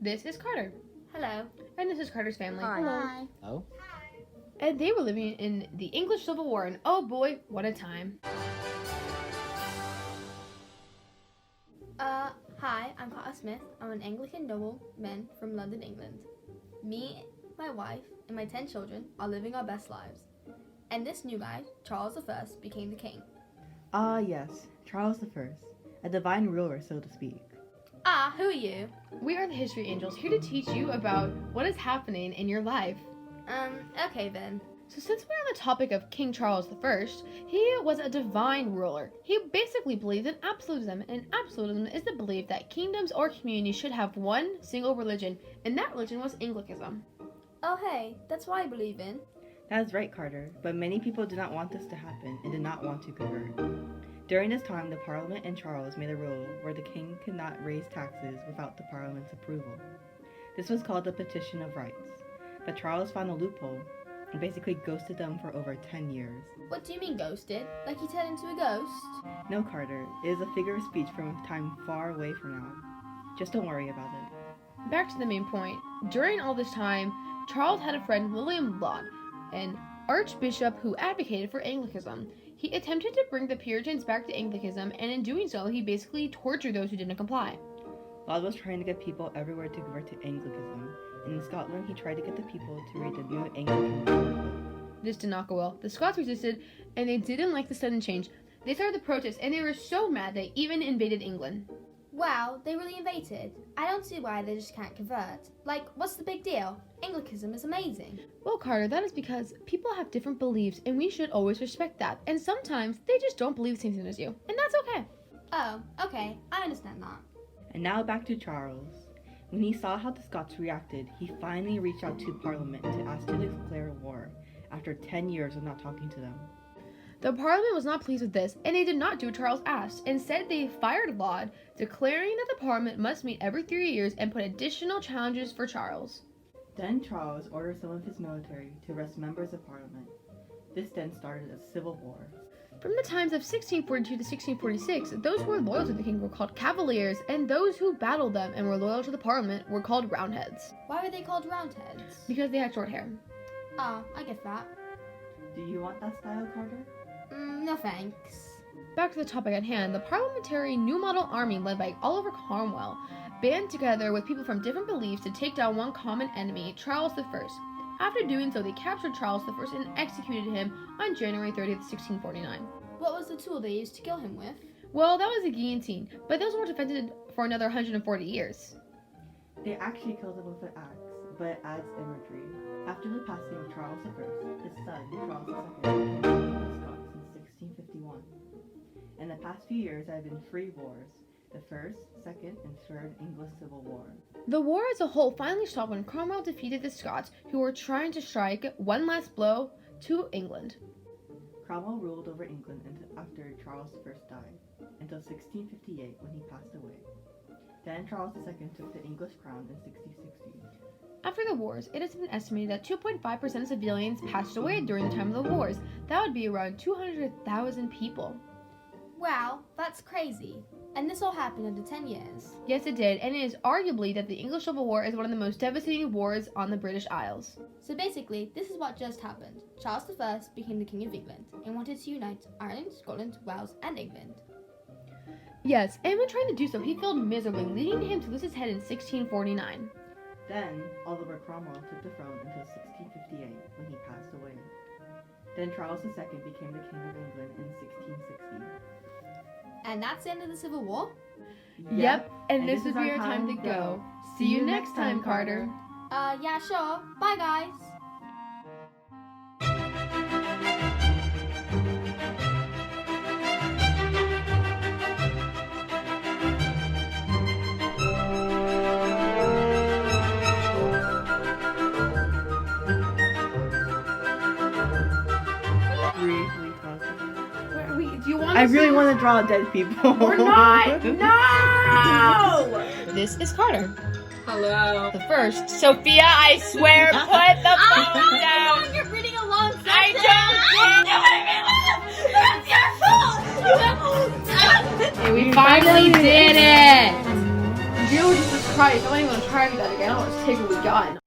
This is Carter. Hello. And this is Carter's family. Hi. Hello. Oh? And they were living in the English Civil War, and oh boy, what a time. Hi, I'm Carter Smith. I'm an Anglican nobleman from London, England. Me, my wife, and my 10 children are living our best lives. And this new guy, Charles I, became the king. Yes, Charles I, a divine ruler, so to speak. Who are you? We are the History Angels, here to teach you about what is happening in your life. Okay then. So since we're on the topic of King Charles I, he was a divine ruler. He basically believed in absolutism, and absolutism is the belief that kingdoms or communities should have one single religion, and that religion was Anglicanism. Oh hey, that's what I believe in. That is right, Carter, but many people did not want this to happen and did not want to convert. During this time, the Parliament and Charles made a rule where the king could not raise taxes without the Parliament's approval. This was called the Petition of Rights, but Charles found a loophole and basically ghosted them for over 10 years. What do you mean ghosted? Like he turned into a ghost? No, Carter, it is a figure of speech from a time far away from now. Just don't worry about it. Back to the main point. During all this time, Charles had a friend, William Laud, an archbishop who advocated for Anglicanism. He attempted to bring the Puritans back to Anglicanism, and in doing so, he basically tortured those who didn't comply. Laud was trying to get people everywhere to convert to Anglicanism, and in Scotland he tried to get the people to read the new Anglican Bible. This did not go well. The Scots resisted, and they didn't like the sudden change. They started the protests, and they were so mad they even invaded England. Wow, they really invaded. I don't see why they just can't convert. Like, what's the big deal? Anglicanism is amazing. Well, Carter, that is because people have different beliefs, and we should always respect that. And sometimes they just don't believe the same thing as you, and that's okay. Oh, okay, I understand that. And now back to Charles. When he saw how the Scots reacted, he finally reached out to Parliament to ask to declare war after 10 years of not talking to them. The Parliament was not pleased with this, and they did not do what Charles asked. Instead, they fired Laud, declaring that the Parliament must meet every 3 years and put additional challenges for Charles. Then Charles ordered some of his military to arrest members of Parliament. This then started a civil war. From the times of 1642 to 1646, those who were loyal to the king were called Cavaliers, and those who battled them and were loyal to the Parliament were called Roundheads, Why were they called Roundheads? because they had short hair. I get that. Do you want that style, Carter? No thanks. Back to the topic at hand, the parliamentary New Model Army led by Oliver Cromwell band together with people from different beliefs to take down one common enemy, Charles I. After doing so, they captured Charles I and executed him on January 30th, 1649. What was the tool they used to kill him with? Well, that was a guillotine, but those were defended for another 140 years. They actually killed him with an axe, but it adds imagery. After the passing of Charles I, his son, Charles II, became king of the Scots in 1651. In the past few years, there have been 3 wars, the First, Second, and Third English Civil War. The war as a whole finally stopped when Cromwell defeated the Scots, who were trying to strike one last blow to England. Cromwell ruled over England until after Charles I died, until 1658 when he passed away. Then Charles II took the English crown in 1660. After the wars, it has been estimated that 2.5% of civilians passed away during the time of the wars. That would be around 200,000 people. Wow, that's crazy. And this all happened under 10 years. Yes, it did, and it is arguably that the English Civil War is one of the most devastating wars on the British Isles. So basically, this is what just happened. Charles I became the King of England and wanted to unite Ireland, Scotland, Wales, and England. Yes, and when trying to do so, he failed miserably, leading him to lose his head in 1649. Then Oliver Cromwell took the throne until 1658 when he passed away. Then Charles II became the King of England in 1660. And that's the end of the Civil War? Yep, and this would be our time to go. See you next time, Carter. Yeah, sure. Bye, guys. Do you want I really want to draw dead people. We're not! No! This is Carter. Hello. The first. Sophia, I swear, put the phone down. You're reading a long sentence. I don't get it. That's your fault. And we finally did it. You Christ, I don't even want to try that again. I don't want to take what we got.